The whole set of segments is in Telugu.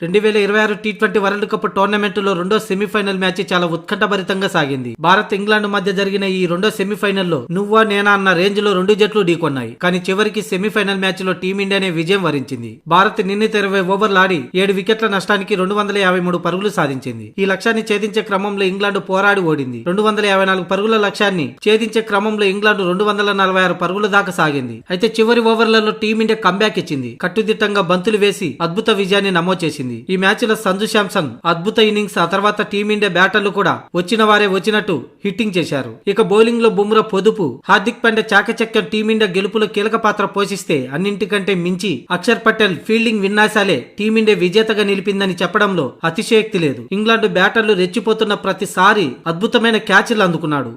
2026 టీ20 వరల్డ్ కప్ టోర్నమెంట్ లో రెండో సెమీఫైనల్ మ్యాచ్ చాలా ఉత్కంఠభరితంగా సాగింది. భారత్ ఇంగ్లాండ్ మధ్య జరిగిన ఈ రెండో సెమీఫైనల్లో నువ్వా నేనా అన్న రేంజ్ లో రెండు జట్లు ఢీకొన్నాయి. కానీ చివరికి సెమీఫైనల్ మ్యాచ్ లో టీమిండియానే విజయం వరించింది. భారత్ నిర్ణీత 20 ఓవర్లు ఆడి 7 వికెట్ల నష్టానికి 253 పరుగులు సాధించింది. ఈ లక్ష్యాన్ని ఛేదించే క్రమంలో ఇంగ్లాండ్ పోరాడి ఓడింది. 254 పరుగుల లక్ష్యాన్ని ఛేదించే క్రమంలో ఇంగ్లాండ్ 246 పరుగుల దాకా సాగింది. అయితే చివరి ఓవర్లలో టీమిండియా కంబ్యాక్ ఇచ్చింది. కట్టుదిట్టంగా బంతులు వేసి అద్భుత విజయాన్ని నమోదు చేసింది. ఈ మ్యాచ్ లో సంజు శాంసన్ అద్భుత ఇన్నింగ్స్, ఆ తర్వాత టీమిండియా బ్యాటర్లు కూడా వచ్చిన వారే వచ్చినట్టు హిట్టింగ్ చేశారు. ఇక బౌలింగ్ లో బుమ్రా పొదుపు, హార్దిక్ పాండ్యా చాకచక్యం టీమిండియా గెలుపులో కీలక పాత్ర పోషిస్తే అన్నింటికంటే మించి అక్షర్ పటేల్ ఫీల్డింగ్ విన్యాసాలే టీమిండియా విజేతగా నిలిపిందని చెప్పడంలో అతిశయోక్తి లేదు. ఇంగ్లాండ్ బ్యాటర్లు రెచ్చిపోతున్న ప్రతిసారి అద్భుతమైన క్యాచ్లు అందుకున్నాడు.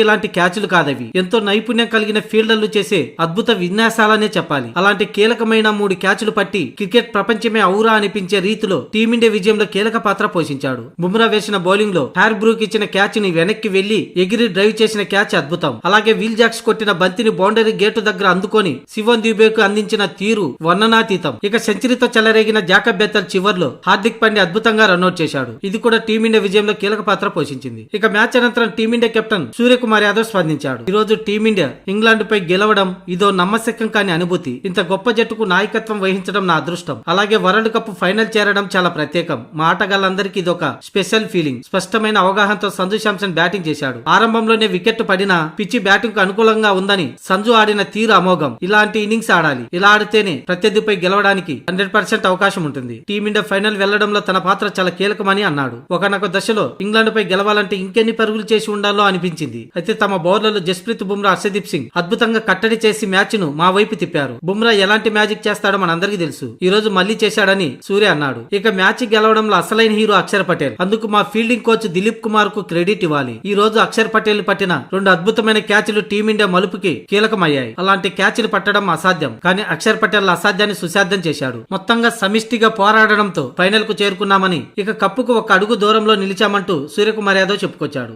ఇలాంటి క్యాచ్లు కాదవి, ఎంతో నైపుణ్యం కలిగిన ఫీల్డర్లు చేసే అద్భుత విన్యాసాలనే చెప్పాలి. అలాంటి కీలకమైన 3 క్యాచ్లు పట్టి క్రికెట్ ప్రపంచమే ఔరా అనిపించే రీతిలో టీమిండియా విజయంలో కీలక పాత్ర పోషించాడు. బుమ్రా వేసిన బౌలింగ్ లో హ్యార్ బ్రూక్ ఇచ్చిన క్యాచ్ ని వెనక్కి వెళ్లి ఎగిరి డ్రైవ్ చేసిన క్యాచ్ అద్భుతం. అలాగే విల్ జాక్స్ కొట్టిన బంతిని బౌండరీ గేటు దగ్గర అందుకొని శివన్ దుబేకు అందించిన తీరు వర్ణనాతీతం. ఇక సెంచరీతో చెలరేగిన జాకబ్ బెత్తల్ చివర్లో హార్దిక్ పాండ్యా అద్భుతంగా రన్అట్ చేశాడు. ఇది కూడా టీమిండియా విజయంలో కీలక పాత్ర పోషించింది. ఇక మ్యాచ్ అనంతరం టీమిండియా కెప్టెన్ సూర్యకుమార్ యాదవ్ స్పందించాడు. ఈ రోజు టీమిండియా ఇంగ్లాండ్ పై గెలవడం ఇదో నమ్మశక్యం కాని అనుభూతి. ఇంత గొప్ప జట్టుకు నాయకత్వం వహించడం నా అదృష్టం. అలాగే వరల్డ్ కప్ ఫైనల్ చేరడం చాలా ప్రత్యేకం. మా ఆటగాళ్లందరికీ ఇదొక స్పెషల్ ఫీలింగ్. స్పష్టమైన అవగాహనతో సంజు శాంసన్ బ్యాటింగ్ చేశాడు. ఆరంభంలోనే వికెట్ పడినా పిచ్చి బ్యాటింగ్ కు అనుకూలంగా ఉందని సంజు ఆడిన తీరు అమోఘం. ఇలాంటి ఇన్నింగ్స్ ఆడాలి. ఇలా ఆడితేనే ప్రత్యర్థిపై గెలవడానికి 100% అవకాశం ఉంటుంది. టీమిండియా ఫైనల్ వెళ్లడంలో తన పాత్ర చాలా కీలకమని అన్నాడు. ఒకనొక దశలో ఇంగ్లాండ్ పై గెలవాలంటే ఇంకెన్ని పరుగులు చేసి ఉండాలో అనిపించింది. అయితే తమ బౌలర్లు జస్ప్రీత్ బుమ్రా, హర్షదీప్ సింగ్ అద్భుతంగా కట్టడి చేసి మ్యాచ్ ను మా వైపు తిప్పారు. బుమ్రా ఎలాంటి మ్యాజిక్ చేస్తాడో మనందరికీ తెలుసు. ఈ రోజు మళ్లీ చేశాడని సూర్య అన్నాడు. ఇక మ్యాచ్ గెలవడంలో అసలైన హీరో అక్షర్ పటేల్. అందుకు మా ఫీల్డింగ్ కోచ్ దిలీప్ కుమార్ కు క్రెడిట్ ఇవ్వాలి. ఈ రోజు అక్షర్ పటేల్ పట్టిన 2 అద్భుతమైన క్యాచ్లు టీమిండియా మలుపుకి కీలకమయ్యాయి. అలాంటి క్యాచ్లు పట్టడం అసాధ్యం, కానీ అక్షర్ పటేల్ అసాధ్యాన్ని సుసాధ్యం చేశాడు. మొత్తంగా సమిష్టిగా పోరాడడంతో ఫైనల్ కు చేరుకున్నామని, ఇక కప్పుకు 1 అడుగు దూరంలో నిలిచామంటూ సూర్యకుమార్ యాదవ్ చెప్పుకొచ్చాడు.